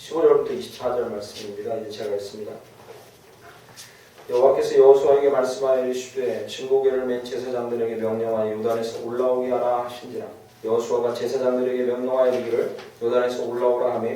15절부터 24절 말씀입니다. 이제 제가 읽습니다. 여호와께서 여호수아에게 말씀하여 이르시되 증거궤를 맨 제사장들에게 명령하여 요단에서 올라오게 하라 하신지라. 여호수아가 제사장들에게 명령하여 이르기를 요단에서 올라오라 하며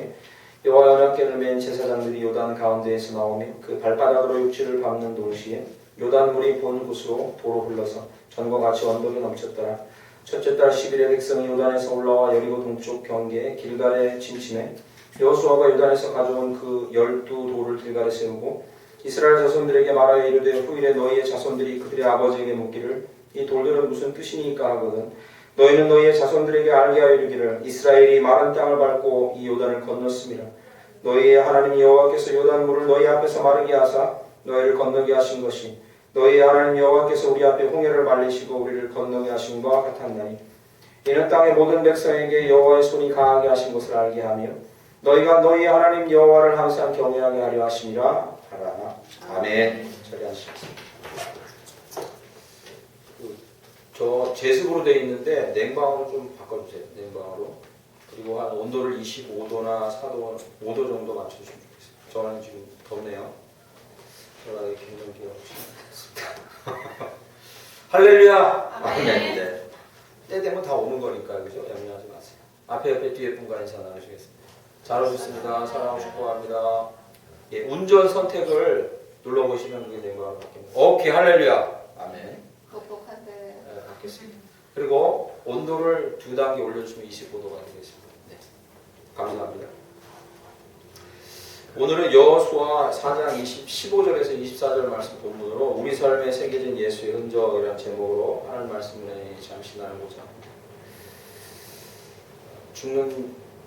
여호와 언약궤를 맨 제사장들이 요단 가운데에서 나오며 그 발바닥으로 육지를 밟는 동시에 요단 물이 본 곳으로 도로 흘러서 전과 같이 언덕에 넘쳤더라. 첫째 달 10일에 백성이 요단에서 올라와 여리고 동쪽 경계에 길갈에 진침해 여호수아가 요단에서 가져온 그 12돌을 길갈에 세우고 이스라엘 자손들에게 말하여 이르되 후일에 너희의 자손들이 그들의 아버지에게 묻기를 이 돌들은 무슨 뜻이니까 하거든 너희는 너희의 자손들에게 알게 하여 이르기를 이스라엘이 마른 땅을 밟고 이 요단을 건넜음이라. 너희의 하나님 여호와께서 요단 물을 너희 앞에서 마르게 하사 너희를 건너게 하신 것이 너희의 하나님 여호와께서 우리 앞에 홍해를 말리시고 우리를 건너게 하신 것과 같았나니 이는 땅의 모든 백성에게 여호와의 손이 강하게 하신 것을 알게 하며 너희가 너희의 하나님 여호와를 항상 경외하게 하려 하심이라 하라. 아멘. 처리하시겠습니다. 저 제습으로 되어 있는데 냉방으로 좀 바꿔주세요. 냉방으로. 그리고 한 온도를 25도나 4도, 5도 정도 맞춰주시면 좋겠습니다. 저는 지금 덥네요. 저는 굉장히 없습니다. 할렐루야. 아멘. 네. 때 되면 다 오는 거니까 그죠? 염려하지 마세요. 앞에 뒤에 분과 인사 나누시겠습니다. 잘 오셨습니다. 사랑하고 축복합니다. 예, 운전 선택을 눌러보시면 그게 냉방으로 바뀝니다. 오케이, 할렐루야. 아멘. 받겠습니다. 그리고 온도를 2단계 올려주시면 25도가 되겠습니다. 네. 감사합니다. 오늘은 여호수아 4장 15절에서 24절 말씀 본문으로 우리 삶에 새겨진 예수의 흔적이라는 제목으로 하나님 말씀을 잠시 나누고자 합니다.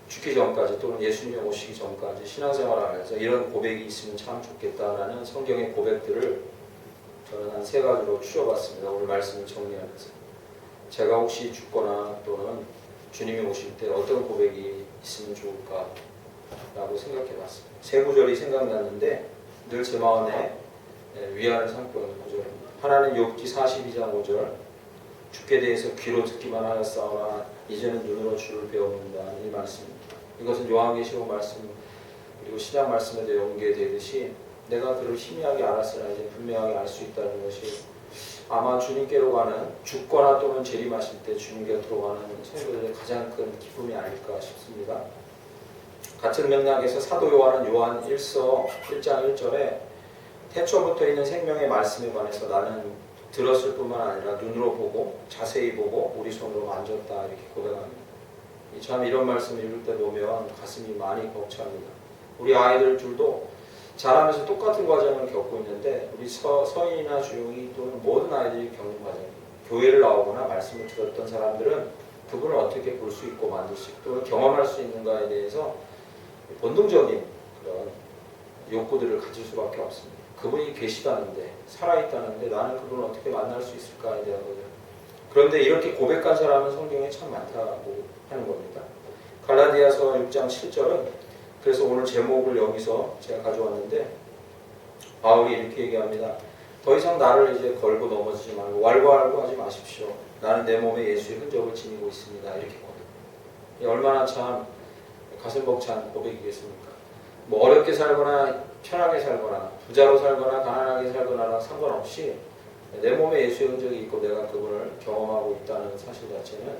죽기 전까지 또는 예수님이 오시기 전까지 신앙생활을 하면서 이런 고백이 있으면 참 좋겠다라는 성경의 고백들을 저는 한 3가지로 추려봤습니다. 오늘 말씀을 정리하면서 제가 혹시 죽거나 또는 주님이 오실 때 어떤 고백이 있으면 좋을까 라고 생각해봤습니다. 3구절이 생각났는데 늘 제 마음에 위안을 삼고 있는 구절입니다. 하나는 욥기 42장 5절 주께 대해서 귀로 듣기만 하였사오나 이제는 눈으로 주를 배웁니다. 이 말씀입니다. 이것은 요한계시록 말씀 그리고 신약 말씀에도 연계되듯이 내가 그를 희미하게 알았으나 이제 분명하게 알 수 있다는 것이 아마 주님께로 가는 죽거나 또는 재림하실 때 주님 곁으로 가는 성도들의 가장 큰 기쁨이 아닐까 싶습니다. 같은 맥락에서 사도 요한은 요한 1서 1장 1절에 태초부터 있는 생명의 말씀에 관해서 나는 들었을 뿐만 아니라 눈으로 보고 자세히 보고 우리 손으로 만졌다 이렇게 고백합니다. 참 이런 말씀을 읽을 때 보면 가슴이 많이 벅찹니다. 우리 아이들 둘도 자라면서 똑같은 과정을 겪고 있는데 우리 서인이나 주용이 또는 모든 아이들이 겪는 과정입니다. 교회를 나오거나 말씀을 들었던 사람들은 그분을 어떻게 볼 수 있고 만들 수 있고 또는 경험할 수 있는가에 대해서 본능적인 그런 욕구들을 가질 수밖에 없습니다. 그분이 계시다는데 살아있다는데 나는 그분을 어떻게 만날 수 있을까에 대한 거죠. 그런데 이렇게 고백한 사람은 성경에 참 많다고 하는 겁니다. 갈라디아서 6장 7절은 그래서 오늘 제목을 여기서 제가 가져왔는데 바울이 이렇게 얘기합니다. 더 이상 나를 이제 걸고 넘어지지 말고 왈가왈부하지 마십시오. 나는 내 몸에 예수의 흔적을 지니고 있습니다. 이렇게 고백합니다. 얼마나 참 가슴 벅찬 고백이겠습니까? 뭐 어렵게 살거나 편하게 살거나 부자로 살거나 가난하게 살거나 상관없이 내 몸에 예수의 흔적이 있고 내가 그분을 경험하고 있다는 사실 자체는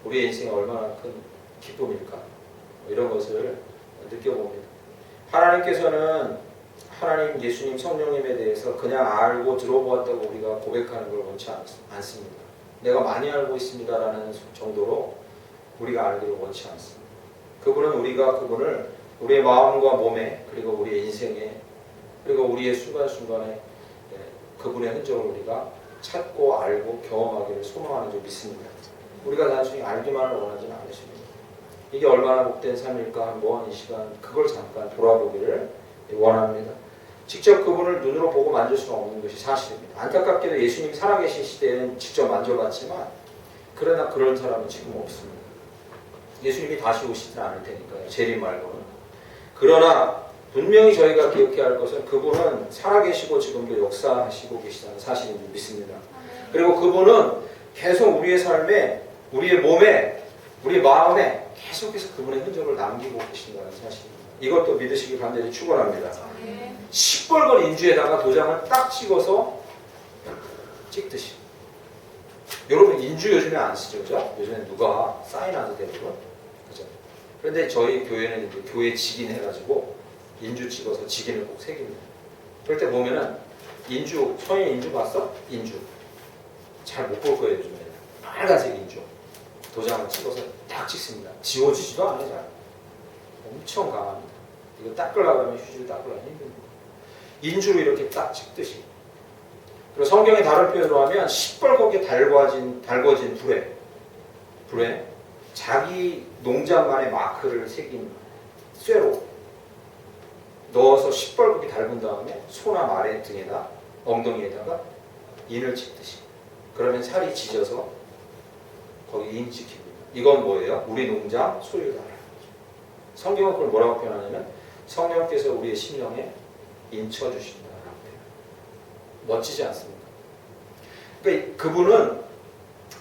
우리의 인생에 얼마나 큰 기쁨일까 이런 것을 느껴봅니다. 하나님께서는 하나님, 예수님, 성령님에 대해서 그냥 알고 들어보았다고 우리가 고백하는 걸 원치 않습니다. 내가 많이 알고 있습니다라는 정도로 우리가 알기를 원치 않습니다. 그분은 우리가 그분을 우리의 마음과 몸에 그리고 우리의 인생에 그리고 우리의 순간순간에 그분의 흔적을 우리가 찾고 알고 경험하기를 소망하는 줄 믿습니다. 우리가 단순히 알기만을 원하지는 않으십니다. 이게 얼마나 복된 삶일까 한번 이 시간 그걸 잠깐 돌아보기를 원합니다. 직접 그분을 눈으로 보고 만질 수는 없는 것이 사실입니다. 안타깝게도 예수님이 살아계신 시대에는 직접 만져봤지만 그러나 그런 사람은 지금 없습니다. 예수님이 다시 오시진 않을 테니까요. 재림 말고는. 그러나 분명히 저희가 기억해야 할 것은 그분은 살아계시고 지금도 역사하시고 계시다는 사실인 줄 믿습니다. 그리고 그분은 계속 우리의 삶에 우리의 몸에 우리 마음에 계속해서 그분의 흔적을 남기고 계신다는 사실입니다. 이것도 믿으시기 간절히 축원합니다. 시뻘건 인주에다가 도장을 딱 찍어서 찍듯이. 여러분 인주 요즘에 안 쓰죠, 그죠? 요즘에 누가 사인하는 대부분, 그죠? 그런데 저희 교회는 이제 교회 직인 해가지고 인주 찍어서 직인을 꼭 새깁니다. 그럴 때 보면은 인주, 서인 인주 봤어? 인주. 잘 못 볼 거예요, 요즘에. 빨간색 인주. 도장을 찍어서 딱 찍습니다. 지워지지도 않아요, 잘. 엄청 강합니다. 이거 닦으려고 하면 휴지로 닦으려면 힘듭니다. 인주로 이렇게 딱 찍듯이. 그리고 성경의 다른 표현으로 하면 시뻘겋게 달궈진 불에 자기 농장만의 마크를 새긴 쇠로 넣어서 시뻘겋게 달군 다음에 소나 말의 등에다 엉덩이에다가 인을 찍듯이. 그러면 살이 지져서 거기 인 찍힙니다. 이건 뭐예요? 우리 농장 소유다. 성경은 그걸 뭐라고 표현하냐면 성령께서 우리의 심령에 인쳐주신다. 멋지지 않습니까? 그러니까 그분은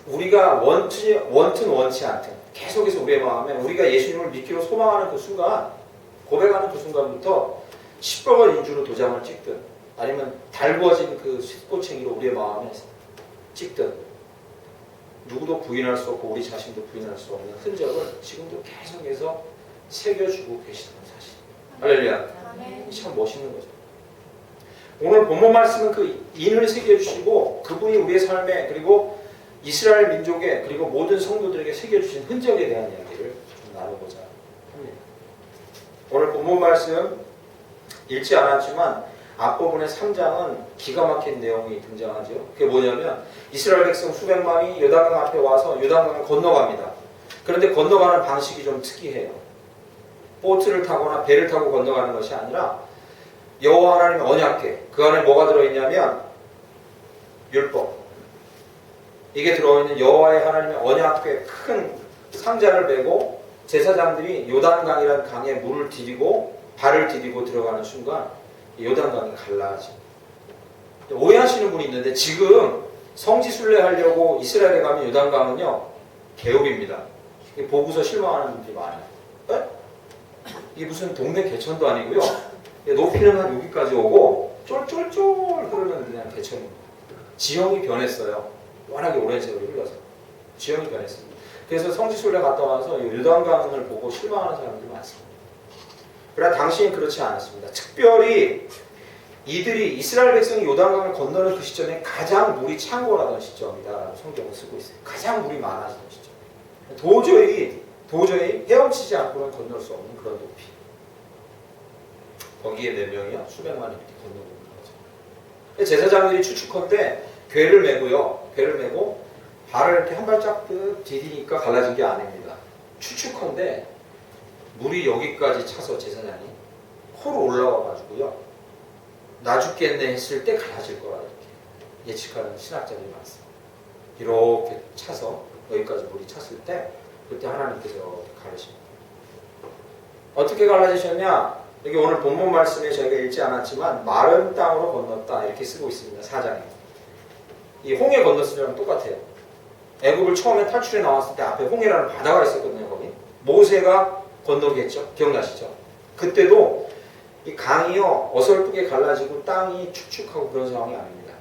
우리가 원튼 원치 않든 계속해서 우리의 마음에 우리가 예수님을 믿기로 소망하는 그 순간, 고백하는 그 순간부터 시뻘건 인주로 도장을 찍든 아니면 달궈진 그 쇠꼬챙이로 우리의 마음에 찍든 누구도 부인할 수 없고 우리 자신도 부인할 수 없는 흔적을 지금도 계속해서 새겨주고 계시다는 사실. 할렐루야. 참 멋있는 거죠. 오늘 본문 말씀은 그 인을 새겨주시고 그분이 우리의 삶에 그리고 이스라엘 민족에 그리고 모든 성도들에게 새겨주신 흔적에 대한 이야기를 좀 나누고자 합니다. 오늘 본문 말씀 읽지 않았지만 앞부분의 3장은 기가 막힌 내용이 등장하죠. 그게 뭐냐면 이스라엘 백성 수백만이 요단강 앞에 와서 요단강을 건너갑니다. 그런데 건너가는 방식이 좀 특이해요. 보트를 타거나 배를 타고 건너가는 것이 아니라 여호와 하나님의 언약궤, 그 안에 뭐가 들어있냐면 율법, 이게 들어있는 여호와의 하나님의 언약궤 큰 상자를 메고 제사장들이 요단강이라는 강에 물을 디디고 발을 디디고 들어가는 순간 요단강이 갈라집니다. 오해하시는 분이 있는데 지금 성지순례 하려고 이스라엘에 가면 요단강은요 개업입니다. 보고서 실망하는 분들이 많아요. 에? 이게 무슨 동네 개천도 아니고요. 높이는 한 여기까지 오고 쫄쫄쫄 흐르는 그냥 개천입니다. 지형이 변했어요. 워낙에 오랜 세월이 흘러서 지형이 변했습니다. 그래서 성지순례 갔다 와서 요단강을 보고 실망하는 사람들이 많습니다. 그러나 당시엔 그렇지 않았습니다. 특별히 이들이 이스라엘 백성이 요단강을 건너는 그 시점에 가장 물이 창궐하던 시점이다라고 성경을 쓰고 있어요. 가장 물이 많아지던 시점. 도저히 헤엄치지 않고는 건널 수 없는 그런 높이. 거기에 몇 명이야? 수백만이 이렇게 건너고 있는 거죠. 제사장들이 추측컨대 궤를 메고 발을 이렇게 한 발짝 디디니까 갈라진 게 아닙니다. 추측컨대 물이 여기까지 차서 제사장이 코로 올라와 가지고요. 나 죽겠네 했을 때 갈라질 거라 이렇게 예측하는 신학자들이 많습니다. 이렇게 차서 여기까지 물이 찼을 때 그때 하나님께서 이렇게 가르십니다. 어떻게 갈라지셨냐? 여기 오늘 본문 말씀에 저희가 읽지 않았지만 마른 땅으로 건넜다 이렇게 쓰고 있습니다. 4장에. 이 홍해 건넜을 때랑 똑같아요. 애굽을 처음에 탈출해 나왔을 때 앞에 홍해라는 바다가 있었거든요. 거기 모세가 건너게 했죠. 기억나시죠? 그때도 이 강이요 어설프게 갈라지고 땅이 축축하고 그런 상황이 아닙니다.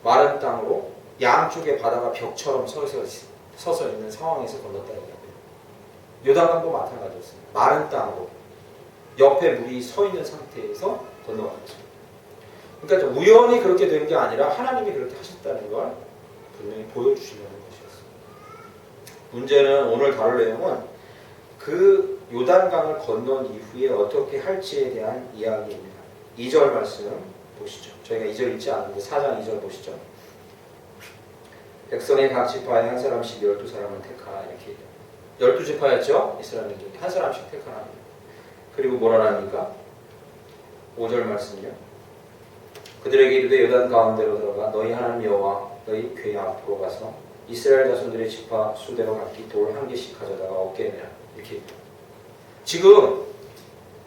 마른 땅으로 양쪽에 바다가 벽처럼 서서 있는 상황에서 건넜다 이거예요. 요단강도 마찬가지였습니다. 마른 땅으로 옆에 물이 서 있는 상태에서 건너간 거죠. 그러니까 우연히 그렇게 된 게 아니라 하나님이 그렇게 하셨다는 걸 분명히 보여주시려는 것이었습니다. 문제는 오늘 다룰 내용은 그 요단강을 건넌 이후에 어떻게 할지에 대한 이야기입니다. 2절 말씀 보시죠. 저희가 2절 읽지 않는데 4장 2절 보시죠. 백성의 각 지파에 한 사람씩 12사람을 택하라 이렇게 12지파였죠. 이스라엘 민족이 한 사람씩 택하라. 그리고 뭐라 합니까? 5절 말씀이요. 그들에게 이르되 요단 가운데로 들어가 너희 하나님 여호와 너희 궤 앞으로 가서 이스라엘 자손들의 지파 수대로 각기 돌 한 개씩 가져다가 어깨에 내라. 이렇게. 지금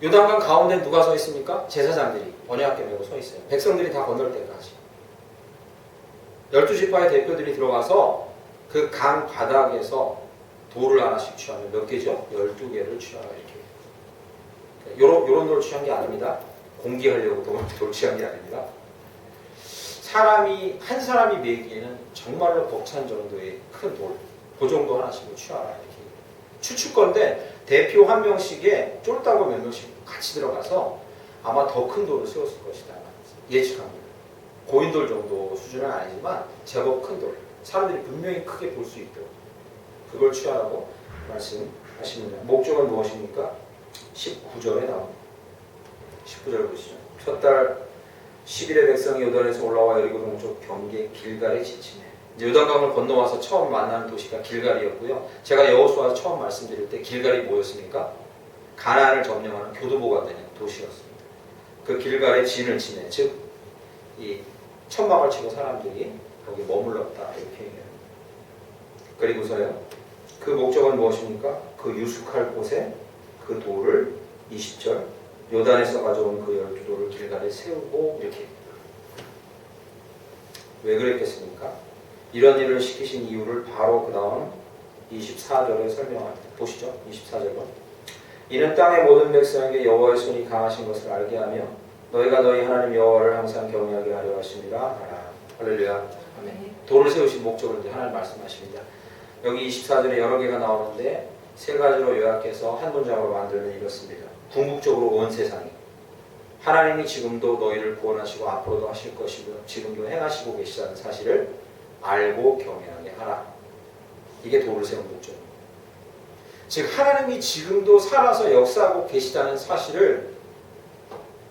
요단강 가운데 누가 서 있습니까? 제사장들이 언약궤 메고 서 있어요. 백성들이 다 건널 때까지. 12지파의 대표들이 들어가서 그 강 바닥에서 돌을 하나씩 취하면 몇 개죠? 12개를 취하라 이렇게. 요런 돌 취한 게 아닙니다. 공개하려고 돌 취한 게 아닙니다. 한 사람이 매기에는 정말로 벅찬 정도의 큰 돌, 그 정도 하나씩을 취하라 이렇게 추측건데 대표 한 명씩에 쫄다고 몇 명씩 같이 들어가서 아마 더 큰 돌을 세웠을 것이다 예측합니다. 고인돌 정도 수준은 아니지만 제법 큰 돌, 사람들이 분명히 크게 볼 수 있도록 그걸 취하라고 말씀하십니다. 목적은 무엇입니까? 19절에 나옵니다. 19절 보시죠. 첫 달 10일에 백성이 요단에서 올라와 여리고 동쪽 경계 길갈에 지치네. 요단강을 건너와서 처음 만나는 도시가 길갈이었고요. 제가 여호수아 처음 말씀드릴 때 길갈이 뭐였습니까? 가나안을 점령하는 교두보가 되는 도시였습니다. 그 길갈에 진을 치네. 즉, 이 천막을 치고 사람들이 거기 머물렀다 이렇게 얘기합니다. 그리고서요. 그 목적은 무엇입니까? 그 유숙할 곳에 그 돌을 20절 요단에서 가져온 그 12돌을 길갈에 세우고 이렇게 왜 그랬겠습니까? 이런 일을 시키신 이유를 바로 그 다음 24절에 설명합니다. 보시죠. 24절은 이는 땅의 모든 백성에게 여호와의 손이 강하신 것을 알게 하며 너희가 너희 하나님 여호와를 항상 경외하게 하려 하십니다. 할렐루야. 아멘. 돌을 세우신 목적을 이제 하나님 말씀하십니다. 여기 24절에 여러 개가 나오는데 세 가지로 요약해서 한 문장으로 만들면 이렇습니다. 궁극적으로 온 세상이 하나님이 지금도 너희를 구원하시고 앞으로도 하실 것이고 지금도 행하시고 계시다는 사실을 알고 경외하게 하라. 이게 돌을 세운 목적입니다. 즉 하나님이 지금도 살아서 역사하고 계시다는 사실을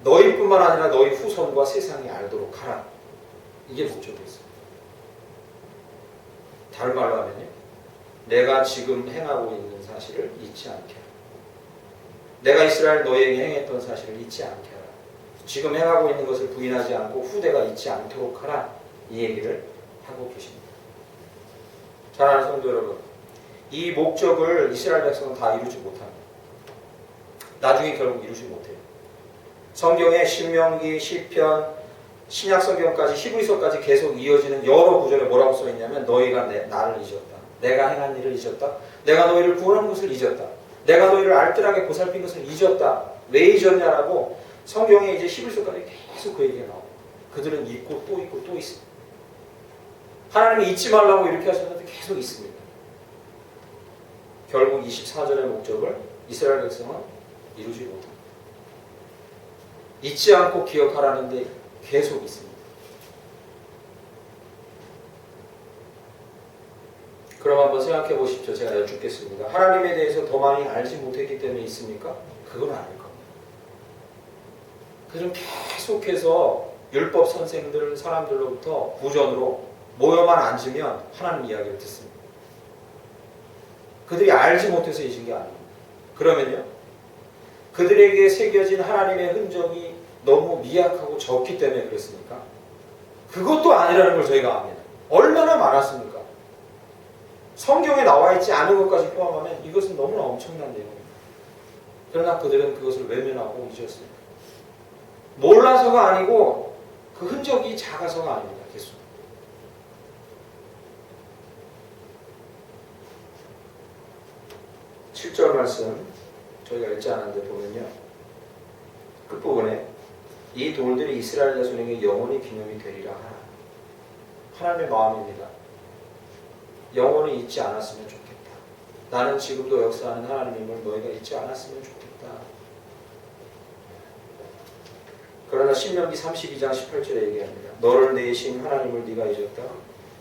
너희뿐만 아니라 너희 후손과 세상이 알도록 하라. 이게 목적이었습니다. 다른 말로 하면요. 내가 지금 행하고 있는 사실을 잊지 않게 하라. 내가 이스라엘 너희에게 행했던 사실을 잊지 않게 하라. 지금 행하고 있는 것을 부인하지 않고 후대가 잊지 않도록 하라. 이 얘기를 하고 계십니다. 사랑하는 성도 여러분, 이 목적을 이스라엘 백성은 다 이루지 못합니다. 나중에 결국 이루지 못해요. 성경의 신명기, 시편, 신약 성경까지 히브리서까지 계속 이어지는 여러 구절에 뭐라고 써있냐면 너희가 나를 잊었다. 내가 행한 일을 잊었다. 내가 너희를 구원한 것을 잊었다. 내가 너희를 알뜰하게 보살핀 것을 잊었다. 왜 잊었냐라고 성경에 이제 히브리서까지 계속 그 얘기가 나옵니다. 그들은 잊고 또 잊고 또 있습니다. 하나님이 잊지 말라고 이렇게 하셨는데 계속 있습니다. 결국 24절의 목적을 이스라엘 백성은 이루지 못합니다. 잊지 않고 기억하라는데 계속 있습니다. 그럼 한번 생각해 보십시오. 제가 여쭙겠습니다. 하나님에 대해서 더 많이 알지 못했기 때문에 있습니까? 그건 아닐 겁니다. 그들은 계속해서 율법 선생들, 사람들로부터 구전으로 모여만 앉으면 하나님 이야기를 듣습니다. 그들이 알지 못해서 잊은 게 아닙니다. 그러면요, 그들에게 새겨진 하나님의 흔적이 너무 미약하고 적기 때문에 그랬습니까? 그것도 아니라는 걸 저희가 압니다. 얼마나 많았습니까? 성경에 나와 있지 않은 것까지 포함하면 이것은 너무나 엄청난 내용입니다. 그러나 그들은 그것을 외면하고 잊었습니다. 몰라서가 아니고 그 흔적이 작아서가 아닙니다. 계속. (7절) 말씀 저희가 읽지 않았는데 보면요, 끝부분에 이 돌들이 이스라엘 자손에게 영원히 기념이 되리라 하라. 하나님의 마음입니다. 영원히 잊지 않았으면 좋겠다. 나는 지금도 역사하는 하나님임을 너희가 잊지 않았으면 좋겠다. 그러나 신명기 32장 18절에 얘기합니다. 너를 내신 하나님을 네가 잊었다.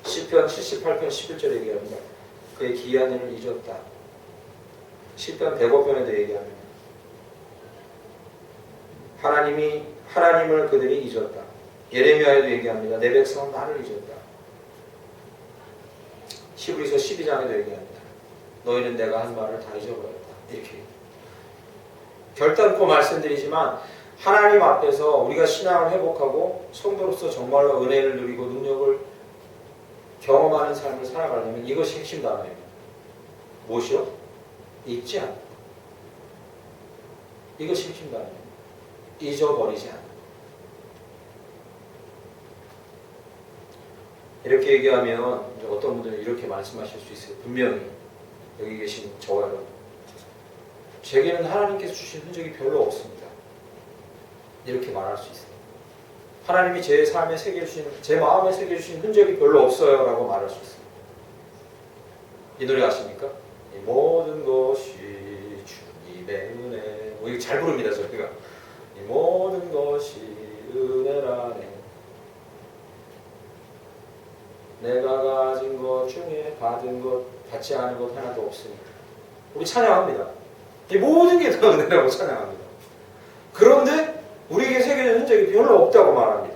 시편 78편 11절에 얘기합니다. 그의 기이한 일을 잊었다. 시편 105편에도 얘기합니다. 하나님을 그들이 잊었다. 예레미야에도 얘기합니다. 내 백성은 나를 잊었다. 히브리서 12장에도 얘기합니다. 너희는 내가 한 말을 다 잊어버렸다. 이렇게 결단코 말씀드리지만 하나님 앞에서 우리가 신앙을 회복하고 성도로서 정말로 은혜를 누리고 능력을 경험하는 삶을 살아가려면 이것이 핵심 단어입니다. 무엇이요? 잊지 않다. 이것이 핵심 단어입니다. 잊어버리지 않는다. 이렇게 얘기하면 어떤 분들은 이렇게 말씀하실 수 있어요. 분명히 여기 계신 저와 여러분, 제게는 하나님께서 주신 흔적이 별로 없습니다. 이렇게 말할 수 있어요. 하나님이 제 삶에 새겨주신, 제 마음에 새겨주신 흔적이 별로 없어요 라고 말할 수 있어요. 이 노래 아십니까? 이 모든 것이 주님의 은혜. 이거 잘 부릅니다, 저희가. 이 모든 것이 은혜라네. 내가 가진 것 중에 받은 것, 받지 않은 것 하나도 없습니다. 우리 찬양합니다. 이 모든 게 다 은혜라고 찬양합니다. 그런데 우리에게 새겨진 흔적이 별로 없다고 말합니다.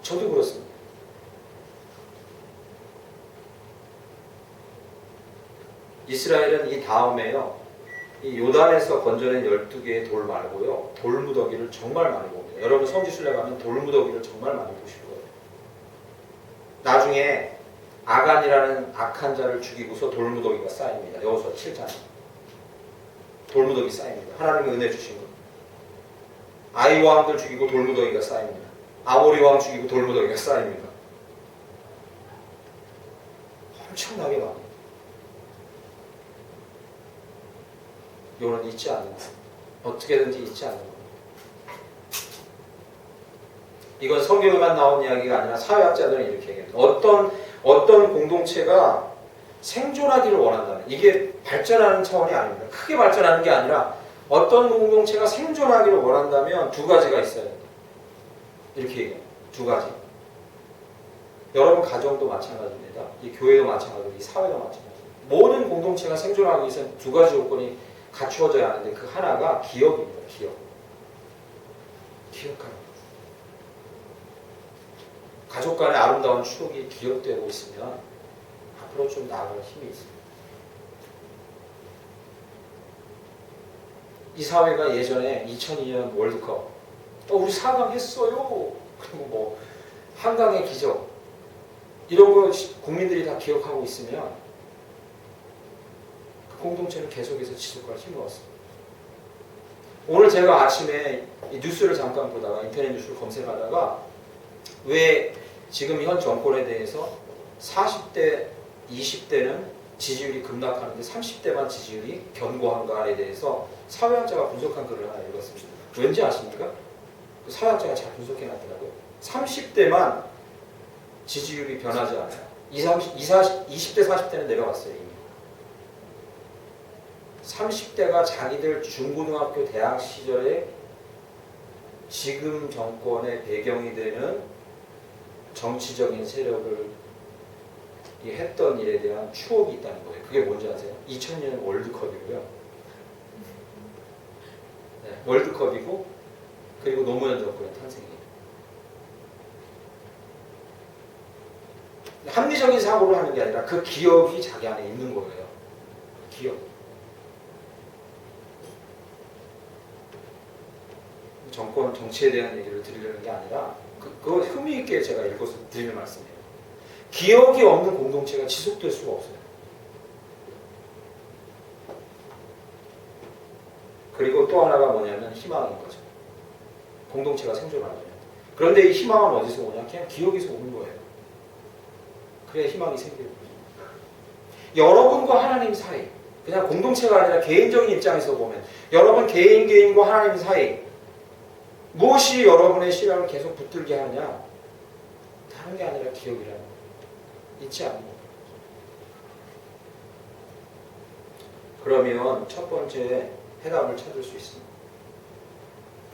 저도 그렇습니다. 이스라엘은 이 다음에요, 이 요단에서 건져낸 12개의 돌 말고요, 돌무더기를 정말 많이 봅니다. 여러분 성지순례 가면 돌무더기를 정말 많이 보실 거예요. 나중에 아간이라는 악한 자를 죽이고서 돌무더기가 쌓입니다. 여호수아 7장. 돌무더기 쌓입니다. 하나님의 은혜 주신 거. 아이 왕들 죽이고 돌무더기가 쌓입니다. 아모리 왕 죽이고 돌무더기가 쌓입니다. 엄청나게 많아요. 이거는 잊지 않는 거예요. 어떻게든지 잊지 않는 거예요. 이건 성경에만 나온 이야기가 아니라 사회학자들은 이렇게 얘기합니다. 어떤 공동체가 생존하기를 원한다면, 이게 발전하는 차원이 아닙니다. 크게 발전하는 게 아니라 어떤 공동체가 생존하기를 원한다면 두 가지가 있어야 된다. 이렇게 얘기해요. 두 가지. 여러분 가정도 마찬가지입니다. 이 교회도 마찬가지고 이 사회도 마찬가지입니다. 모든 공동체가 생존하기 위해서는 두 가지 요건이 갖추어져야 하는데 그 하나가 기억입니다. 기억. 기억하는 것. 가족 간의 아름다운 추억이 기억되고 있으면 앞으로 좀 나아갈 힘이 있습니다. 이 사회가 예전에 2002년 월드컵 우리 4강 했어요. 그리고 뭐 한강의 기적 이런 거 국민들이 다 기억하고 있으면 그 공동체는 계속해서 지속할 힘이 없습니다. 오늘 제가 아침에 이 뉴스를 잠깐 보다가 인터넷 뉴스를 검색하다가 왜 지금 현 정권에 대해서 40대, 20대는 지지율이 급락하는데 30대만 지지율이 견고한가에 대해서 사회학자가 분석한 글을 하나 읽었습니다. 왠지 아십니까? 그 사회학자가 잘 분석해놨더라고요. 30대만 지지율이 변하지 않아요. 20대, 40대는 내려갔어요. 이미. 30대가 자기들 중고등학교, 대학 시절에 지금 정권의 배경이 되는 정치적인 세력을 했던 일에 대한 추억이 있다는 거예요. 그게 뭔지 아세요? 2000년 월드컵이고요. 네, 월드컵이고 그리고 노무현 정권의 탄생이에요. 합리적인 사고를 하는 게 아니라 그 기억이 자기 안에 있는 거예요. 그 기억. 정권, 정치에 대한 얘기를 드리려는 게 아니라 그거 흥미 있게 제가 읽어서 드리는 말씀이에요. 기억이 없는 공동체가 지속될 수가 없어요. 그리고 또 하나가 뭐냐면 희망인 거죠. 공동체가 생존하려면. 그런데 이 희망은 어디서 오냐? 그냥 기억에서 오는 거예요. 그래야 희망이 생기는 거죠. 여러분과 하나님 사이, 그냥 공동체가 아니라 개인적인 입장에서 보면 여러분 개인과 하나님 사이 무엇이 여러분의 신앙을 계속 붙들게 하느냐? 다른 게 아니라 기억이라는 거예요. 잊지 않는 거예요. 그러면 첫 번째 해답을 찾을 수 있습니다.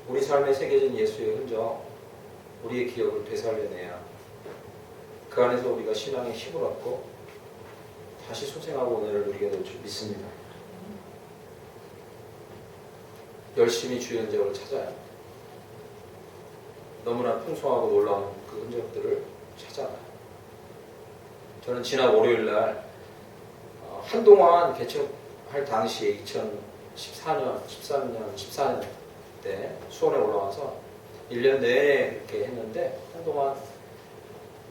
우리 삶에 새겨진 예수의 흔적, 우리의 기억을 되살려내야 그 안에서 우리가 신앙의 힘을 얻고 다시 소생하고 은혜를 누리게 될 줄 믿습니다. 열심히 주의 흔적을 찾아야 합니다. 너무나 풍성하고 놀라운 그 흔적들을 찾아가요. 저는 지난 월요일날 한동안 개척할 당시에 2014년, 13년 때 수원에 올라와서 1년 내내 이렇게 했는데 한동안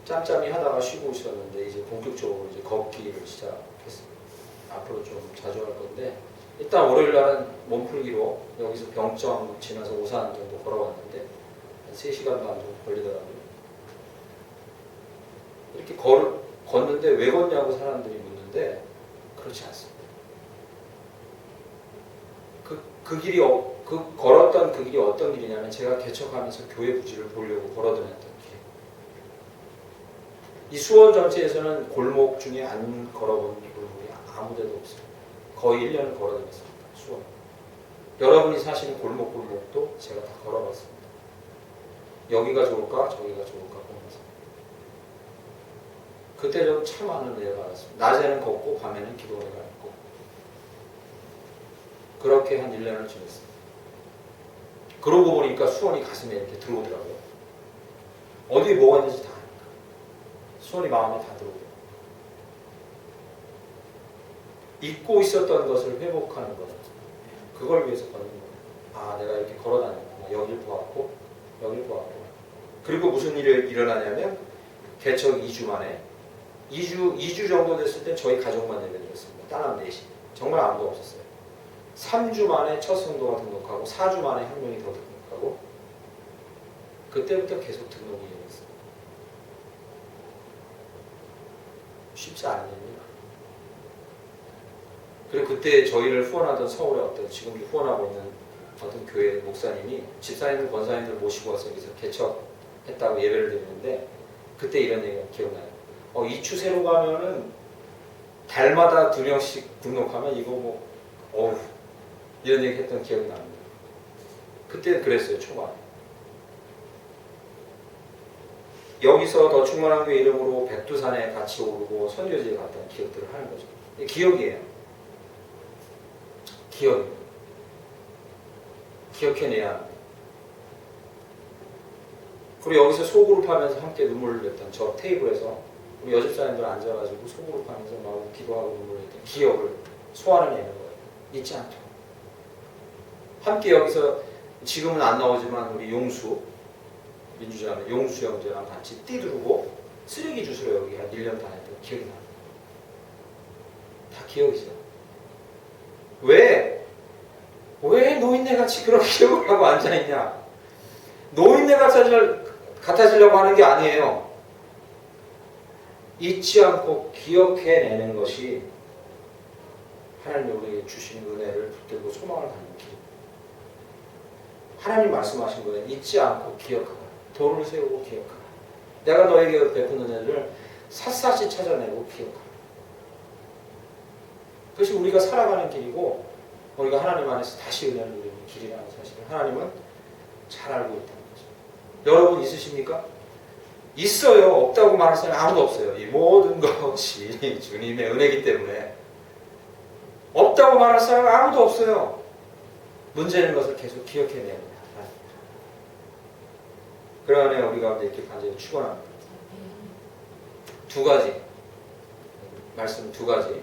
짬짬이 하다가 쉬고 있었는데 이제 본격적으로 이제 걷기를 시작했습니다. 앞으로 좀 자주 할 건데 일단 월요일날은 몸풀기로 여기서 병점 지나서 오산 정도 걸어왔는데 3시간 반 정도 걸리더라고요. 이렇게 걷는데 왜 걷냐고 사람들이 묻는데 그렇지 않습니다. 걸었던 그 길이 어떤 길이냐면 제가 개척하면서 교회 부지를 보려고 걸어다녔던 길. 이 수원 전체에서는 골목 중에 안 걸어본 골목이 아무데도 없어요. 거의 1년을 걸어다녔습니다. 수원. 여러분이 사시는 골목도 제가 다 걸어봤습니다. 여기가 좋을까 저기가 좋을까 보면서. 그때 좀 참 많은 은혜를 받았습니다. 낮에는 걷고 밤에는 기도회가 있고 그렇게 한 1년을 지냈습니다. 그러고 보니까 수원이 가슴에 이렇게 들어오더라고요. 어디에 뭐가 있는지 다 아니까. 수원이 마음에 다 들어오더라고요. 잊고 있었던 것을 회복하는 거예요. 그걸 위해서 걷는 거예요. 아, 내가 이렇게 걸어다녔구나. 여길 보았고, 여길 보았고. 그리고 무슨 일이 일어나냐면, 개척 2주 만에, 2주 정도 됐을 때 저희 가족만 예배드렸습니다. 딸랑 넷이. 정말 아무도 없었어요. 3주 만에 첫 성도가 등록하고, 4주 만에 한 명이 더 등록하고, 그때부터 계속 등록이 일어났어요. 쉽지 않은 일입니다. 그리고 그때 저희를 후원하던 서울의 어떤 지금도 후원하고 있는 어떤 교회 목사님이 집사님들, 권사님들 모시고 와서 여기서 개척했다고 예배를 드리는데 그때 이런 얘기가 기억나요. 이 추세로 가면은 달마다 2명씩 등록하면 이거 뭐 이런 얘기 했던 기억이 납니다. 그때 그랬어요. 초반에. 여기서 더 충만한 교회 이름으로 백두산에 같이 오르고 선교지에 갔던 기억들을 하는 거죠. 기억이에요. 기억해내야 합니다. 그리고 여기서 소그룹 하면서 함께 눈물을 냈던 저 테이블에서 우리 여집사님들 앉아가지고 소그룹 하면서 막 기도하고 눈물을 냈던 기억을 소환해내는 거예요. 잊지 않도록. 함께 여기서 지금은 안 나오지만 우리 용수 민주자매 용수 형제랑 같이 띠두르고 쓰레기 주스러 여기 한 1년 다녔던 기억이 납니다. 다 기억이죠. 왜 노인네같이 그런 기억을 하고 앉아있냐? 노인네 같아지려고 하는 게 아니에요. 잊지 않고 기억해내는 것이 하나님이 우리에게 주신 은혜를 붙들고 소망을 갖는 길. 하나님 말씀하신 거예요. 잊지 않고 기억하라. 도를 세우고 기억하라. 내가 너에게 베푼 은혜를 샅샅이 찾아내고 기억하라. 그것이 우리가 살아가는 길이고 우리가 하나님 안에서 다시 은혜를 누리는 길이라는 사실을 하나님은 잘 알고 있다는 거죠. 여러분 있으십니까? 있어요. 없다고 말할 사람이 아무도 없어요. 이 모든 것이 주님의 은혜이기 때문에 없다고 말할 사람이 아무도 없어요. 문제는 것을 계속 기억해내야 합니다. 그러네 우리가 이렇게 간절히 축원합니다. 두 가지 말씀 두 가지.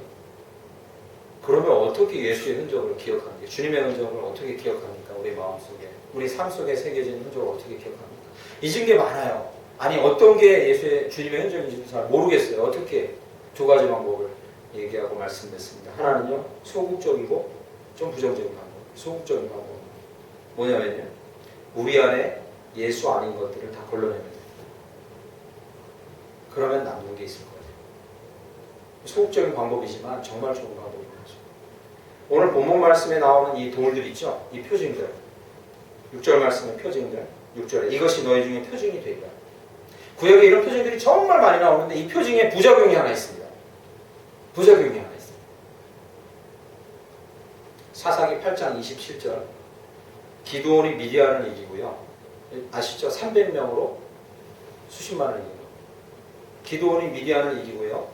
그러면 어떻게 예수의 흔적을 기억합니까? 주님의 흔적을 어떻게 기억합니까? 우리 마음속에, 우리 삶 속에 새겨진 흔적을 어떻게 기억합니까? 잊은 게 많아요. 아니 어떤 게 예수의 주님의 흔적인지 잘 모르겠어요. 어떻게 두 가지 방법을 얘기하고 말씀드렸습니다. 하나는요 소극적이고 좀 부정적인 방법. 소극적인 방법 뭐냐면요 우리 안에 예수 아닌 것들을 다 걸러내면 됩니다. 그러면 남는 게 있을 거예요. 소극적인 방법이지만 정말 좋은 방법인 거죠. 오늘 본문 말씀에 나오는 이 돌들 있죠? 이 표징들 6절 말씀의 표징들 6절에 이것이 너희 중에 표징이 되리라. 구약에 이런 표징들이 정말 많이 나오는데 이 표징에 부작용이 하나 있습니다. 부작용이 하나 있습니다. 사사기 8장 27절 기드온이 미디안을 이기고요. 아시죠? 300명으로 수십만을 이기고 기드온이 미디안을 이기고요.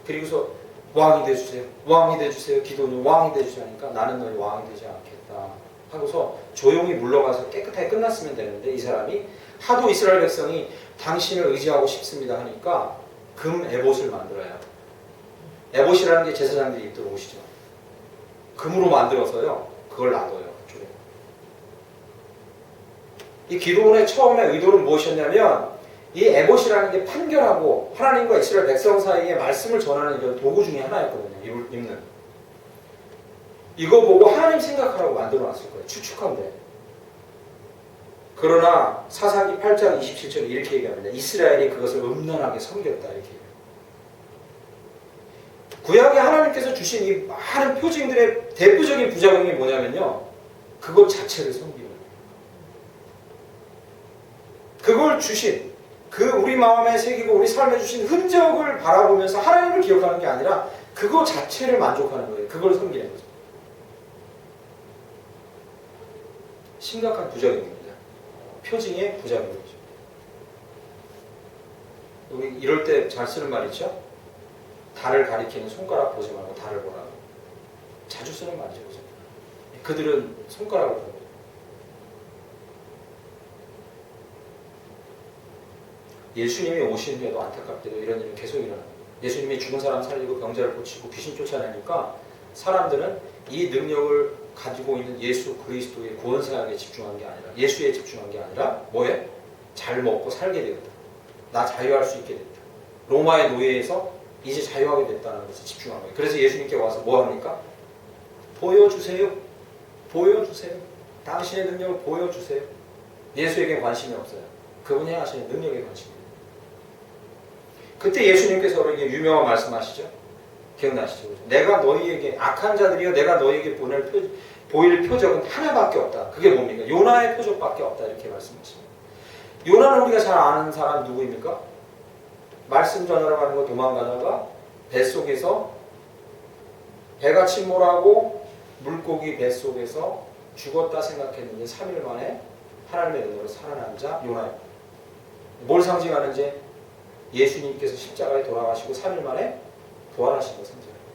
그리고서 왕이 돼주세요. 왕이 돼주세요. 기드온이 왕이 돼주세요 하니까 나는 너희 왕이 되지 않겠다 하고서 조용히 물러가서 깨끗하게 끝났으면 되는데 이 사람이 하도 이스라엘 백성이 당신을 의지하고 싶습니다 하니까 금 에봇을 만들어요. 에봇이라는 게 제사장들이 입도록 옷이죠. 금으로 만들어서요. 그걸 놔둬요. 그쪽에. 이 기드온의 처음에 의도는 무엇이었냐면 이 에봇이라는 게 판결하고 하나님과 이스라엘 백성 사이에 말씀을 전하는 이런 도구 중에 하나였거든요. 입는. 이거 보고 하나님 생각하라고 만들어놨을 거예요. 추측한데. 그러나 사사기 8장 27절에 이렇게 얘기합니다. 이스라엘이 그것을 음란하게 섬겼다. 이렇게 얘기해요. 구약에 하나님께서 주신 이 많은 표징들의 대표적인 부작용이 뭐냐면요. 그것 자체를 섬기는 거예요. 그걸 주신 그 우리 마음에 새기고 우리 삶에 주신 흔적을 바라보면서 하나님을 기억하는 게 아니라 그거 자체를 만족하는 거예요. 그걸 섬기는 거죠. 심각한 부작용입니다. 표징의 부작용이죠. 우리 이럴 때 잘 쓰는 말 있죠? 달을 가리키는 손가락 보지 말고 달을 보라. 자주 쓰는 말이죠. 그죠? 그들은 손가락을 보는 거예요. 예수님이 오신 후에도 안타깝게도 이런 일은 계속 일어납니다. 예수님이 죽은 사람 살리고 병자를 고치고 귀신 쫓아내니까 사람들은 이 능력을 가지고 있는 예수 그리스도의 구원사역에 집중한 게 아니라 예수에 집중한 게 아니라 뭐에? 잘 먹고 살게 되었다. 나 자유할 수 있게 됐다. 로마의 노예에서 이제 자유하게 됐다는 것에 집중한 거예요. 그래서 예수님께 와서 뭐 합니까? 보여주세요. 보여주세요. 당신의 능력을 보여주세요. 예수에게 관심이 없어요. 그분이 행하시는 능력에 관심입니다. 그때 예수님께서 우리에게 유명한 말씀하시죠. 기억나시죠? 내가 너희에게 악한 자들이여 내가 너희에게 보일 표적은 하나밖에 없다. 그게 뭡니까? 요나의 표적밖에 없다. 이렇게 말씀하십니다. 요나는 우리가 잘 아는 사람 누구입니까? 말씀 전하러 가는 거 도망가다가 뱃속에서 배가 침몰하고 물고기 뱃속에서 죽었다 생각했는데 3일 만에 하나님의 능력으로 살아난 자 요나입니다. 뭘 상징하는지 예수님께서 십자가에 돌아가시고 3일 만에 부활하신 것을 상징합니다.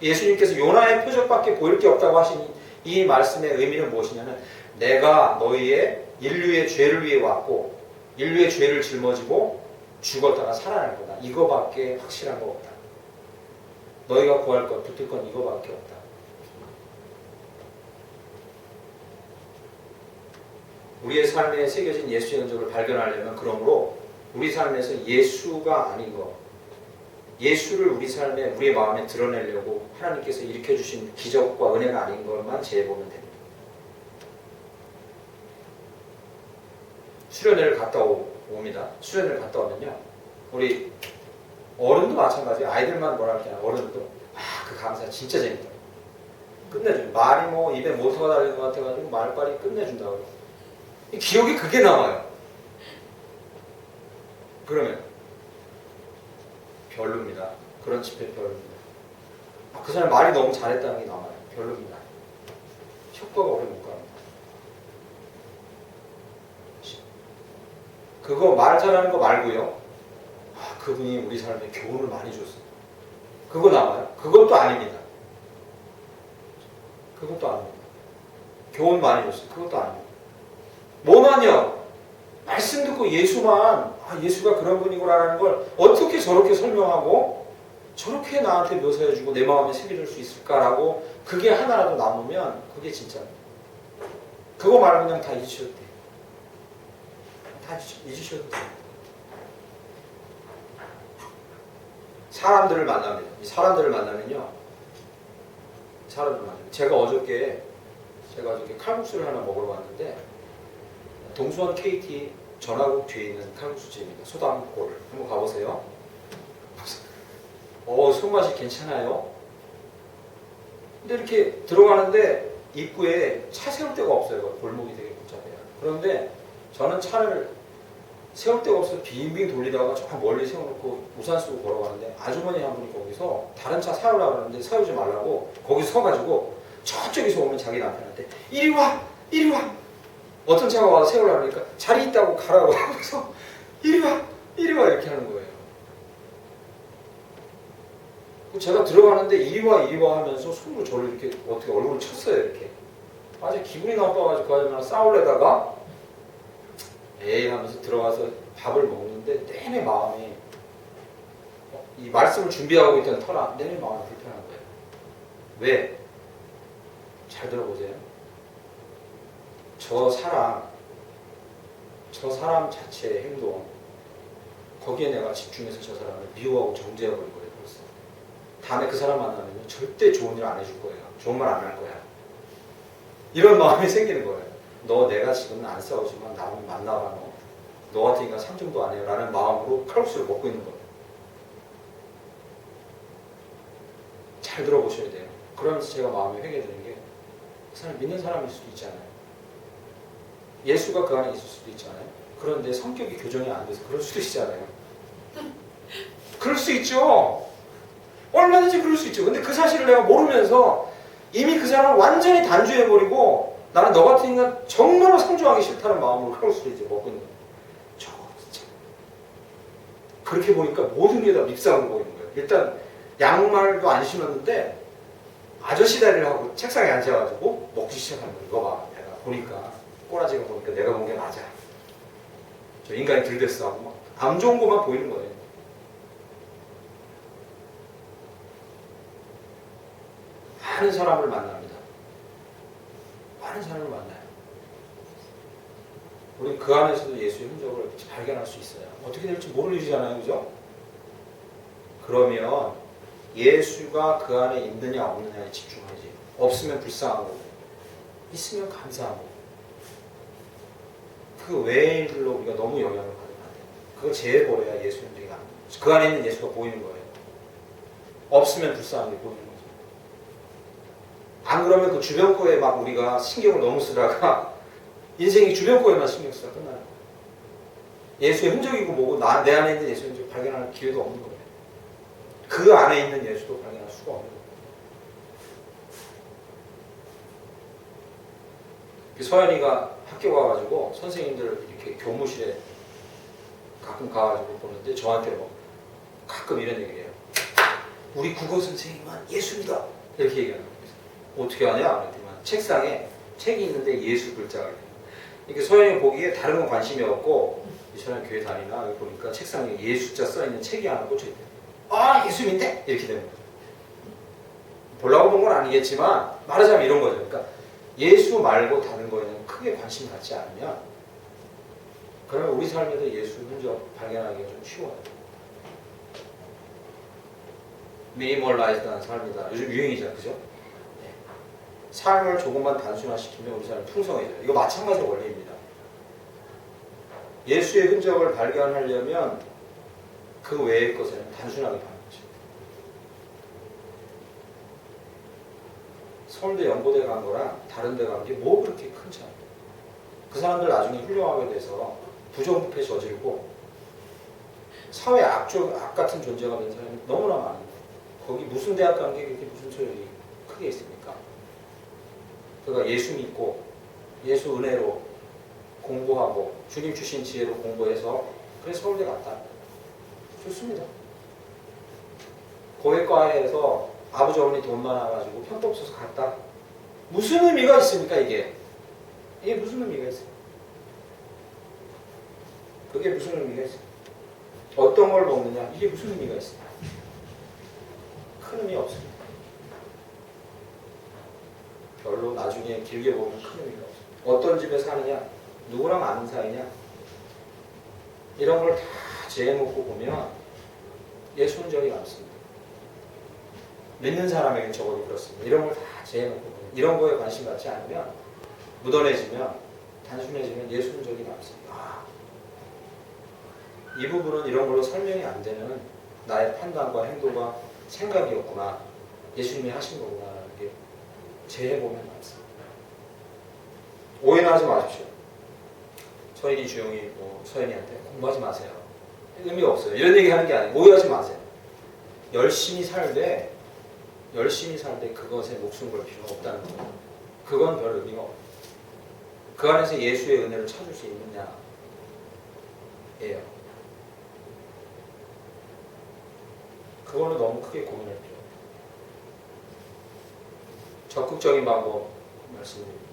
예수님께서 요나의 표적밖에 보일 게 없다고 하신 이 말씀의 의미는 무엇이냐면 내가 너희의 인류의 죄를 위해 왔고 인류의 죄를 짊어지고 죽었다가 살아날 거다. 이거밖에 확실한 거 없다. 너희가 구할 것, 붙을 건 이거밖에 없다. 우리의 삶에 새겨진 예수의 흔적을 발견하려면 그러므로 우리 삶에서 예수가 아닌 것, 예수를 우리 삶에, 우리의 마음에 드러내려고 하나님께서 일으켜주신 기적과 은혜가 아닌 것만 재보면 됩니다. 수련회를 갔다 옵니다. 수련회를 갔다 오면요. 우리 어른도 마찬가지예요. 아이들만 뭐라 할게 아니라 어른도 그 강사 진짜 재밌다. 끝내줘요. 말이 뭐 입에 모터가 달린 것 같아가지고 말빨이 끝내준다고. 기억이 그게 남아요. 그러면 별로입니다. 그런 집회 별로입니다. 그 사람 말이 너무 잘했다는 게 남아요. 별로입니다. 효과가 오래 못 갑니다. 그거 말 잘하는 거 말고요. 그분이 우리 삶에 교훈을 많이 줬어요. 그거 남아요? 그것도 아닙니다. 그것도 아닙니다. 교훈 많이 줬어요. 그것도 아닙니다. 뭐만요? 말씀 듣고 예수만 예수가 그런 분이구나라는 걸 어떻게 저렇게 설명하고 저렇게 나한테 묘사해주고 내 마음에 새겨줄 수 있을까라고 그게 하나라도 남으면 그게 진짜입니다. 그거 말고 그냥 다 잊으셔도 돼요. 다 잊으셔도 돼요. 사람들을 만납니다. 이 사람들을 만나면요. 제가 어저께 칼국수를 하나 먹으러 왔는데 동수원 KT 전화국 뒤에 있는 칼국수집입니다. 소담골. 한번 가보세요. 손맛이 괜찮아요. 근데 이렇게 들어가는데 입구에 차 세울 데가 없어요. 골목이 되게 복잡해요. 그런데 저는 차를 세울 데가 없어서 빙빙 돌리다가 저 멀리 세워놓고 우산 쓰고 걸어가는데 아주머니 한 분이 거기서 다른 차 세우려고 그러는데 세우지 말라고 거기서 서가지고 저쪽에서 오면 자기 남편한테 이리 와! 이리 와! 어떤 차가 와서 세우려고 하니까 자리 있다고 가라고 하면서 이리 와! 이리 와! 이렇게 하는 거예요. 제가 들어가는데 이리 와! 이리 와! 하면서 손으로 저를 이렇게 어떻게 얼굴을 쳤어요. 이렇게. 아주 기분이 나빠가지고 그 아줌마랑 싸우려다가 에이 하면서 들어가서 밥을 먹는데 내내 마음이 이 말씀을 준비하고 있던 터라 내내 마음이 불편한 거예요. 왜? 잘 들어보세요. 저 사람 자체의 행동 거기에 내가 집중해서 저 사람을 미워하고 정죄해버린 거예요. 벌써. 다음에 그 사람 만나면 절대 좋은 일 안 해줄 거예요. 좋은 말 안 할 거야. 이런 마음이 생기는 거예요. 너 내가 지금은 안 싸우지만 나는 만나봐 너 같은 인간 상종도 안 해요 라는 마음으로 칼국수를 먹고 있는 거예요. 잘 들어보셔야 돼요. 그러면서 제가 마음이 회개되는 게 그 사람이 믿는 사람일 수도 있잖아요. 예수가 그 안에 있을 수도 있잖아요. 그런데 성격이 교정이 안 돼서 그럴 수도 있잖아요. 그럴 수 있죠. 얼마든지 그럴 수 있죠. 근데 그 사실을 내가 모르면서 이미 그 사람을 완전히 단죄해버리고 나는 너 같은 인간 정말로 상종하기 싫다는 마음으로 그럴 수도 이제 먹고 있는 거예요. 저거 진짜. 그렇게 보니까 모든 게 다 밉상으로 보이는 거예요. 일단 양말도 안 신었는데 아저씨 다리를 하고 책상에 앉아가지고 먹기 시작하는 거예요. 이거 봐. 내가 보니까 꼬라지가 보니까 내가 본 게 맞아. 저 인간이 들댔어 하고 막 안 좋은 것만 보이는 거예요. 많은 사람을 만납니다. 많은 사람을 만나요. 우리 그 안에서도 예수의 흔적을 발견할 수 있어요. 어떻게 될지 모를 일이잖아요. 그죠? 그러면 예수가 그 안에 있느냐 없느냐에 집중하지. 없으면 불쌍하고 있으면 감사하고 그 외의 일들로 우리가 너무 영향을 받으면 안 돼요. 그거 제해버려야 예수의 흔적이 안 돼요. 그 안에 있는 예수가 보이는 거예요. 없으면 불쌍한 게 보이는 거죠. 안 그러면 그 주변 거에 막 우리가 신경을 너무 쓰다가 인생이 주변 거에만 신경 쓰다 끝나는 거예요. 예수의 흔적이고 뭐고 내 안에 있는 예수의 흔적을 발견할 기회도 없는 거예요. 그 안에 있는 예수도 발견할 수가 없는 거예요. 서연이가 학교 가가지고 선생님들 이렇게 교무실에 가끔 가가지고 보는데 저한테 뭐 가끔 이런 얘기를 해요. 우리 국어 선생님은 예수입니다. 이렇게 얘기하는 거예요. 어떻게 하냐? 그랬더니 책상에 책이 있는데 예수 글자가 있어요. 이렇게 서연이 보기에 다른 건 관심이 없고 이 사람 교회 다니나 보니까 책상에 예수자 써있는 책이 하나 꽂혀있대요. 아 예수님인데? 이렇게 되는 거죠. 보려고 본 건 아니겠지만 말하자면 이런 거죠. 그러니까 예수 말고 다른 거에는 크게 관심 갖지 않으면 그러면 우리 삶에도 예수 흔적 발견하기가 좀 쉬워요. 미니멀라이즈드한 삶이다. 요즘 유행이죠. 그죠? 네. 삶을 조금만 단순화시키면 우리 삶이 풍성해져요. 이거 마찬가지 원리입니다. 예수의 흔적을 발견하려면 그 외의 것에는 단순하게 가는 거죠. 서울대 연고대 간 거랑 다른 데 간 게 뭐 그렇게 큰 차이. 그 사람들 나중에 훌륭하게 돼서 부정부패 저지르고 사회 악 같은 존재가 된 사람이 너무나 많은 거예요. 거기 무슨 대학 간 게 그렇게 무슨 소용이 크게 있습니까? 그러니까 예수 믿고 예수 은혜로 공부하고 주님 주신 지혜로 공부해서 그래서 서울대 갔다. 좋습니다. 고액과에서 아버지 어머니 돈 많아가지고 편도 없어서 갔다. 무슨 의미가 있습니까 이게? 이게 무슨 의미가 있어요? 그게 무슨 의미가 있어요? 어떤 걸 먹느냐? 이게 무슨 의미가 있어요? 큰 의미 없습니다. 별로 나중에 길게 보면 큰 의미가 없어요. 어떤 집에 사느냐? 누구랑 아는 사이냐? 이런 걸 다 재해놓고 보면 예수 흔적이 남습니다. 믿는 사람에게 적어도 그렇습니다. 이런 걸 다 재해놓고 보면 이런 거에 관심 갖지 않으면 묻어내지면 단순해지면 예수 흔적이 남습니다. 이 부분은 이런 걸로 설명이 안 되는 나의 판단과 행동과 생각이었구나. 예수님이 하신 거구나. 이렇게 재해보면 남습니다. 오해는 하지 마십시오. 서인이 주영이 서인이한테 공부하지 마세요. 의미가 없어요. 이런 얘기 하는 게 아니고 오해하지 마세요. 열심히 살되 그것에 목숨 걸 필요가 없다는 거예요. 그건 별 의미가 없어요. 그 안에서 예수의 은혜를 찾을 수 있느냐 예요. 그거는 너무 크게 고민할 필요 없어요. 적극적인 방법 말씀드립니다.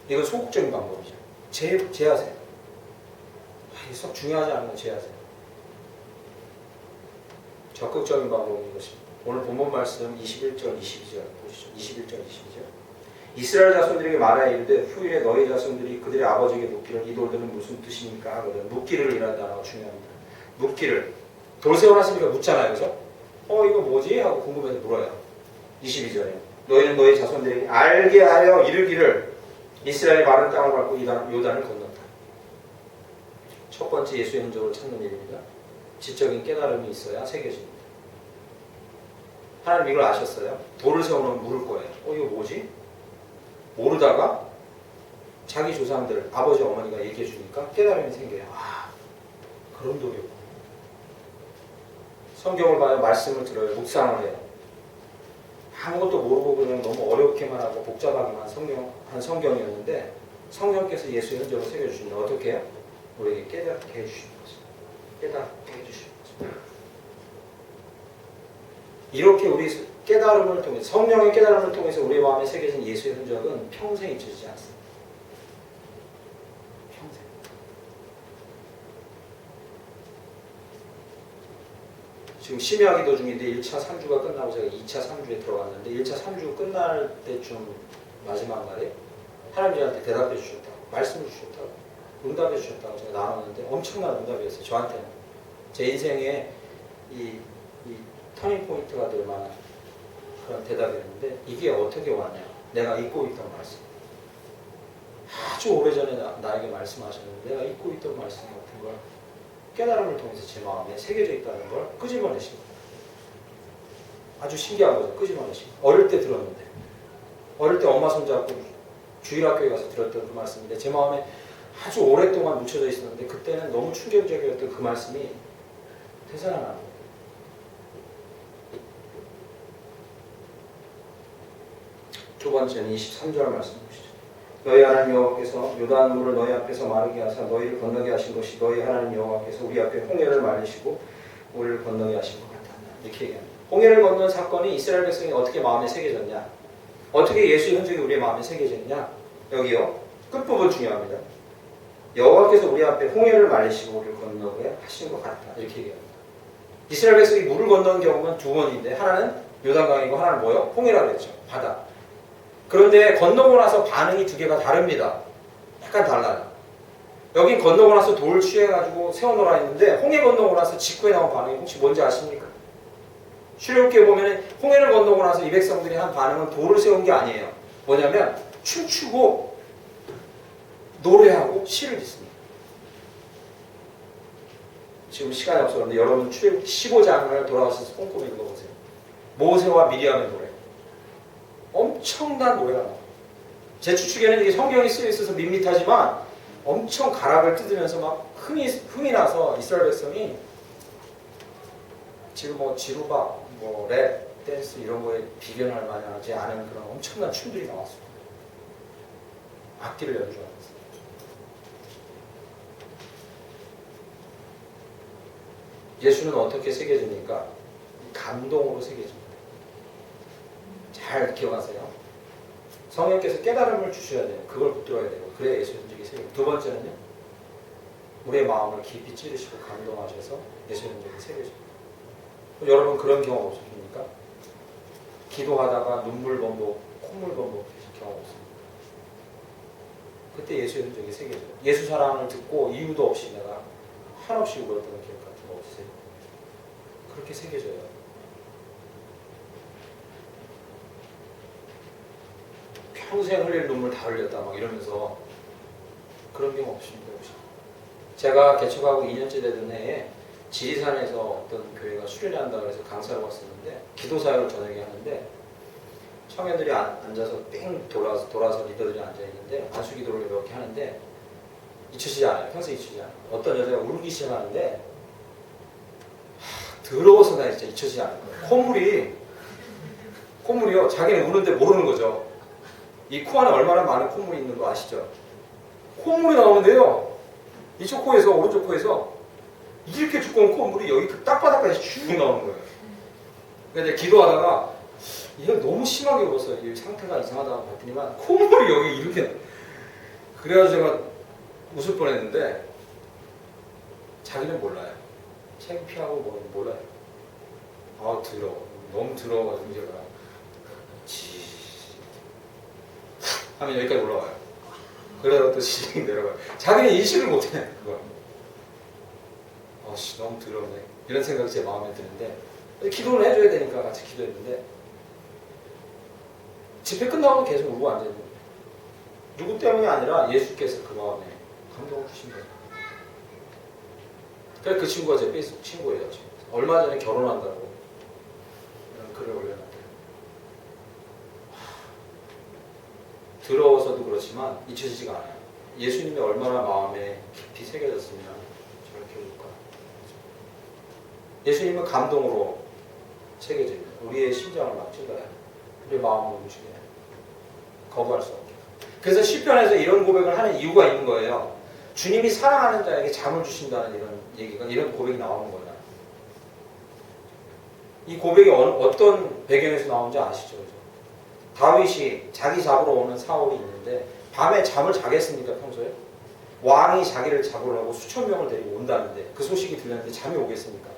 이건 소극적인 방법이죠. 제하세요. 썩 중요하지 않은 건 제하세요. 적극적인 방법은 이것입니다. 오늘 본문 말씀 21절, 22절 보시죠. 21절, 22절. 이스라엘 자손들에게 말하여 이르되 후일에 너희 자손들이 그들의 아버지에게 묻기를 이 돌들은 무슨 뜻입니까? 하거든. 묻기를 이라는 단어가 중요합니다. 묻기를. 돌 세워놨으니까 묻잖아요. 그죠? 이거 뭐지? 하고 궁금해서 물어요. 22절에 너희는 너희 자손들에게 알게 하여 이르기를 이스라엘의 마른 땅을 밟고 요단을 건넜다. 첫 번째 예수의 흔적을 찾는 일입니다. 지적인 깨달음이 있어야 새겨집니다. 하나님 이걸 아셨어요? 돌을 세우면 물을 거예요. 이거 뭐지? 모르다가 자기 조상들, 아버지, 어머니가 얘기해 주니까 깨달음이 생겨요. 아, 그런 도리였구나. 성경을 봐요. 말씀을 들어요. 묵상을 해요. 아무것도 모르고 그냥 너무 어렵게만 하고 복잡하게만 한 성경이었는데 성령께서 예수의 흔적을 새겨주시면 어떻게 해요? 우리에게 깨닫게 해주시는 거죠. 깨닫게 해주시는 거죠. 이렇게 우리 깨달음을 통해서, 성령의 깨달음을 통해서 우리 마음에 새겨진 예수의 흔적은 평생 잊혀지지 않습니다. 평생. 지금 심야기 도중인데 1차 3주가 끝나고 제가 2차 3주에 들어갔는데 1차 3주 끝날 때쯤 마지막 날에 하나님 저한테 대답해 주셨다고, 말씀해 주셨다고, 응답해 주셨다고 제가 나눴는데 엄청난 응답이었어요. 저한테는. 제 인생에 이 터닝 포인트가 될 만한 그런 대답이었는데 이게 어떻게 왔냐. 내가 잊고 있던 말씀. 아주 오래전에 나에게 말씀하셨는데 내가 잊고 있던 말씀 같은 걸 깨달음을 통해서 제 마음에 새겨져 있다는 걸 끄집어내신 거예요. 아주 신기한 거죠. 끄집어내신 거. 어릴 때 들었는데. 어릴 때 엄마 손잡고 주일학교에 가서 들었던 그 말씀인데 제 마음에 아주 오랫동안 묻혀져 있었는데 그때는 너무 충격적이었던 그 말씀이 되살아나는 거예요. 두 번째는 23절 말씀 보시죠. 너희 하나님 여호와께서 요단물을 너희 앞에서 마르게 하사 너희를 건너게 하신 것이 너희 하나님 여호와께서 우리 앞에 홍해를 말리시고 우리를 건너게 하신 것 같았나. 이렇게 얘기합니다. 홍해를 건넌 사건이 이스라엘 백성이 어떻게 마음에 새겨졌냐. 어떻게 예수의 흔적이 우리의 마음에 새겨졌냐. 여기요. 끝부분 중요합니다. 여호와께서 우리 앞에 홍해를 말리시고 우리를 건너게 하신 것 같다. 이렇게 얘기합니다. 이스라엘 백성이 물을 건너는 경우는 두 번인데 하나는 요단강이고 하나는 뭐요? 홍해라고 했죠. 바다. 그런데 건너고 나서 반응이 두 개가 다릅니다. 약간 달라요. 여긴 건너고 나서 돌을 취해가지고 세워놓으라 했는데 홍해 건너고 나서 직후에 나온 반응이 혹시 뭔지 아십니까? 출애굽기에 보면 홍해를 건너고 나서 이 백성들이 한 반응은 돌을 세운 게 아니에요. 뭐냐면 춤추고 노래하고 시를 짓습니다. 지금 시간이 없어 그런데 여러분 출애굽기 15장을 돌아가셔서 꼼꼼히 읽어보세요. 모세와 미리암의 노래. 엄청난 노래가 나와요. 제 추측에는 이게 성경이 쓰여 있어서 밋밋하지만 엄청 가락을 뜯으면서 막 흥이 나서 이스라엘 백성이 지금 뭐 지루박, 뭐 랩, 댄스 이런 거에 비견할 만하지 않은 그런 엄청난 춤들이 나왔습니다. 악기를 연주하면서. 예수는 어떻게 새겨집니까? 감동으로 새겨집니다. 잘 기억하세요. 성령께서 깨달음을 주셔야 돼요. 그걸 붙들어야 돼요. 그래야 예수의 흔적이 새겨요. 두 번째는요. 우리의 마음을 깊이 찌르시고 감동하셔서 예수의 흔적이 새겨집니다. 여러분 그런 경험 없으십니까? 기도하다가 눈물 범벅, 콧물 범벅 하신 경험 없습니까? 그때 예수의 흔적이 새겨져요. 예수 사랑을 듣고 이유도 없이 내가 한없이 울었던 기억 같은 거 없으세요? 그렇게 새겨져요. 평생 흘릴 눈물 다 흘렸다 막 이러면서 그런 경우 없습니다. 혹시? 제가 개척하고 2년째 되던 해에 지리산에서 어떤 교회가 수련회 한다고 해서 강사를 왔었는데 기도사역을 저녁에 하는데 청년들이 앉아서 뺑 돌아서 리더들이 앉아있는데 안수기도를 이렇게 하는데 잊혀지지 않아요. 평생 잊혀지지 않아요. 어떤 여자가 울기 시작하는데 더러워서 나 진짜 잊혀지지 않을 거예요. 콧물이요. 자기는 우는데 모르는 거죠. 이 코 안에 얼마나 많은 콧물이 있는 거 아시죠? 콧물이 나오는데요. 이쪽 코에서 오른쪽 코에서 이렇게 두꺼운 콧물이 여기 그 땅바닥까지 쭉 나오는 거예요. 근데 기도하다가 이거 너무 심하게 울어서 이 상태가 이상하다고 봤더니만 콧물이 여기 이렇게 그래가지고 제가 웃을 뻔했는데 자기는 몰라요. 창피하고 뭐 몰라요. 아 더러워. 너무 더러워가지고 제가 하면 여기까지 올라와요. 그러다가 또 시중이 내려가요. 자기는 인식을 못해. 그거. 너무 더럽네. 이런 생각이 제 마음에 드는데 기도를 해줘야 되니까 같이 기도했는데 집회 끝나고 계속 울고 앉아있는 거예요. 누구 때문이 아니라 예수께서 그 마음에 감동을 주신 거예요. 그래서 그 친구가 제 페이스북 친구예요. 지금. 얼마 전에 결혼한다고 이런 글을 올려놨대요. 더러워서도 그렇지만 잊혀지지가 않아요. 예수님이 얼마나 마음에 깊이 새겨졌으면 저렇게 울까. 예수님은 감동으로 새겨집니다. 우리의 심장을 막 찔러요. 우리의 마음을 움직여요. 거부할 수 없게. 그래서 시편에서 이런 고백을 하는 이유가 있는 거예요. 주님이 사랑하는 자에게 잠을 주신다는 이런 고백이 나오는 거예요. 이 고백이 어떤 배경에서 나오는지 아시죠? 그죠? 다윗이 자기 잡으러 오는 사울이 있는데 밤에 잠을 자겠습니까, 평소에? 왕이 자기를 잡으려고 수천 명을 데리고 온다는데 그 소식이 들렸는데 잠이 오겠습니까?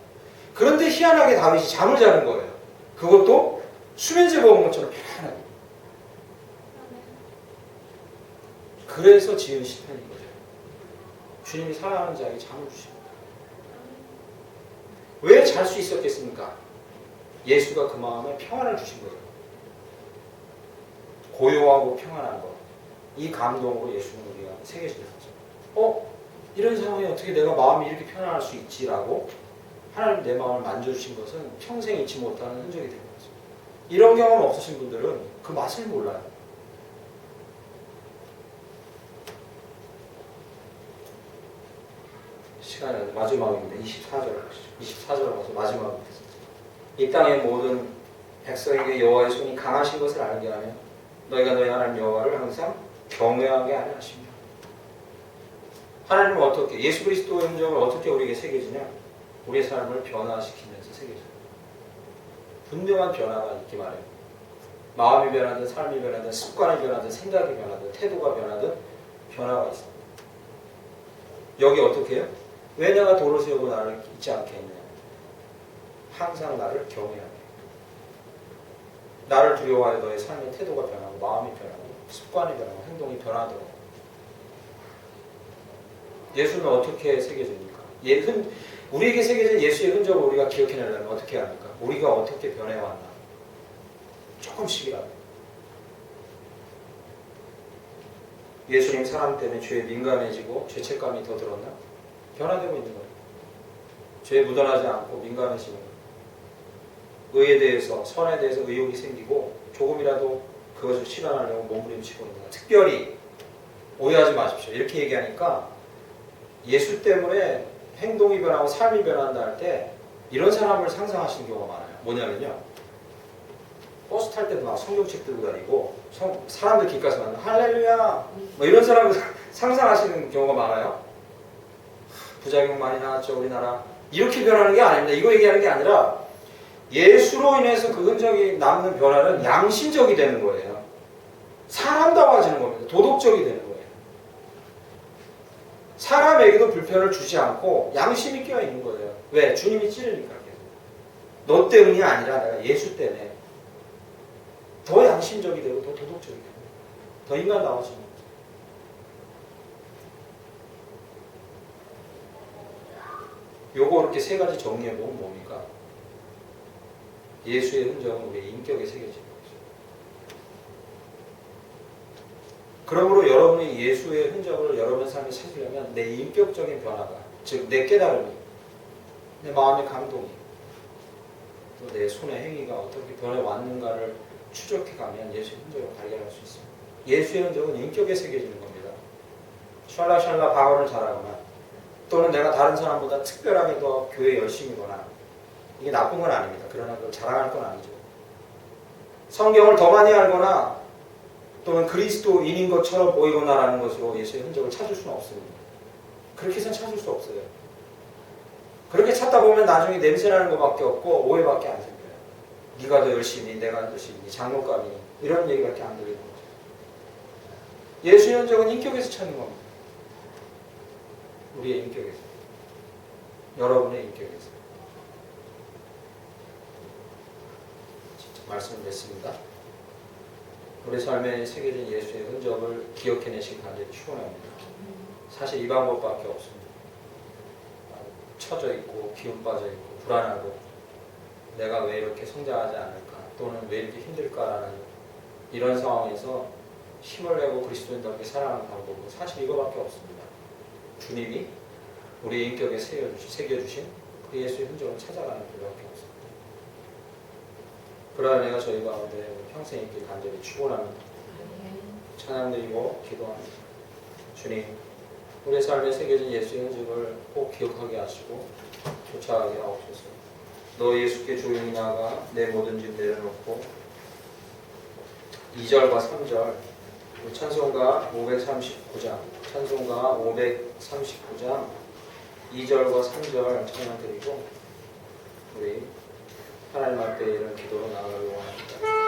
그런데 희한하게 다윗이 잠을 자는 거예요. 그것도 수면제 먹은 것처럼 편안하게. 그래서 지은 시편인 거죠. 주님이 사랑하는 자에게 잠을 주십니다. 왜 잘 수 있었겠습니까? 예수가 그 마음에 평안을 주신 거예요. 고요하고 평안한 것. 이 감동으로 예수는 우리가 새겨지는 거죠. 이런 상황에 어떻게 내가 마음이 이렇게 편안할 수 있지라고 하나님 내 마음을 만져주신 것은 평생 잊지 못하는 흔적이 되는 거죠. 이런 경험 없으신 분들은 그 맛을 몰라요. 시간이 마지막입니다. 24절 가서 마지막입니다. 이 땅의 모든 백성에게 여호와의 손이 강하신 것을 알게 하며 너희가 너희 하나님 여호와를 항상 경외하게 하려 하십니다. 하나님은 어떻게 예수 그리스도의 흔적을 어떻게 우리에게 새겨지냐? 우리의 삶을 변화시키면서 새겨져요. 분명한 변화가 있기 마련입니다. 마음이 변하든 삶이 변하든 습관이 변하든 생각이 변하든 태도가 변하든 변화가 있습니다. 여기 어떻게 해요? 왜 내가 도를 세우고 나를 잊지 않게 했느냐? 항상 나를 경외하게. 나를 두려워하여 너의 삶의 태도가 변하고 마음이 변하고 습관이 변하고 행동이 변하도록. 예수는 어떻게 새겨집니까? 우리에게 새겨진 예수의 흔적을 우리가 기억해내려면 어떻게 합니까? 우리가 어떻게 변해왔나? 조금씩이라도. 예수님 사람 때문에 죄에 민감해지고 죄책감이 더 들었나? 변화되고 있는 거예요. 죄에 묻어나지 않고 민감해지는 거예요. 의에 대해서, 선에 대해서 의욕이 생기고 조금이라도 그것을 실현하려고 몸부림치고 있는 거예요. 특별히 오해하지 마십시오. 이렇게 얘기하니까 예수 때문에 행동이 변하고 삶이 변한다 할 때 이런 사람을 상상하시는 경우가 많아요. 뭐냐면요. 버스 탈 때도 막 성경책 들고 다니고 사람들 귓가서 만나 할렐루야 뭐 이런 사람을 상상하시는 경우가 많아요. 부작용 많이 나왔죠 우리나라. 이렇게 변하는 게 아닙니다. 이거 얘기하는 게 아니라 예수로 인해서 그 흔적이 남는 변화는 양심적이 되는 거예요. 사람다워지는 겁니다. 도덕적이 되는 거예요. 사람에게도 불편을 주지 않고 양심이 껴있는 거예요. 왜? 주님이 찌르니까. 너 때문이 아니라 내가 예수 때문에 더 양심적이 되고 더 도덕적이 되고 더 인간다워지는 거죠. 요거 이렇게 세 가지 정리해보면 뭡니까? 예수의 흔적은 우리의 인격에 새겨지는 거죠. 그러므로 여러분이 예수의 흔적을 여러분 삶에 찾으려면 내 인격적인 변화가, 즉 내 깨달음이, 내 마음의 감동이, 또 내 손의 행위가 어떻게 변해왔는가를 추적해가면 예수의 흔적을 발견할 수 있습니다. 예수의 흔적은 인격에 새겨지는 겁니다. 샬라샬라 방언을 잘하거나 또는 내가 다른 사람보다 특별하게 더 교회에 열심이거나 이게 나쁜 건 아닙니다. 그러나 그걸 자랑할 건 아니죠. 성경을 더 많이 알거나 또는 그리스도인인 것처럼 보이거나라는 것으로 예수의 흔적을 찾을 수는 없습니다. 그렇게 해서는 찾을 수 없어요. 그렇게 찾다 보면 나중에 냄새나는 것밖에 없고 오해밖에 안 생겨요. 네가 더 열심히, 내가 더 열심히, 장로감이 이런 얘기밖에 안 들리는 거죠. 예수의 흔적은 인격에서 찾는 겁니다. 우리의 인격에서. 여러분의 인격에서. 말씀을 냈습니다. 우리 삶에 새겨진 예수의 흔적을 기억해내시기 간절히 축원합니다. 사실 이 방법밖에 없습니다. 처져 있고 기운 빠져 있고 불안하고 내가 왜 이렇게 성장하지 않을까 또는 왜 이렇게 힘들까라는 이런 상황에서 힘을 내고 그리스도인답게 살아가는 방법은 사실 이거밖에 없습니다. 주님이 우리 인격에 새겨주신 그 예수의 흔적을 찾아가는 길밖에 없습니다. 그러나 내가 저희 가운데 평생 있길 간절히 축원합니다. 찬양드리고 기도합니다. 주님, 우리의 삶에 새겨진 예수의 흔적을 꼭 기억하게 하시고 쫓아가게 하옵소서. 너 예수께 조용히 나아가 내 모든 짐 내려놓고 2절과 3절 찬송가 539장 찬송가 539장 2절과 3절 찬양드리고 우리 하나님 앞에 이런 기도로 나아가려고 합니다.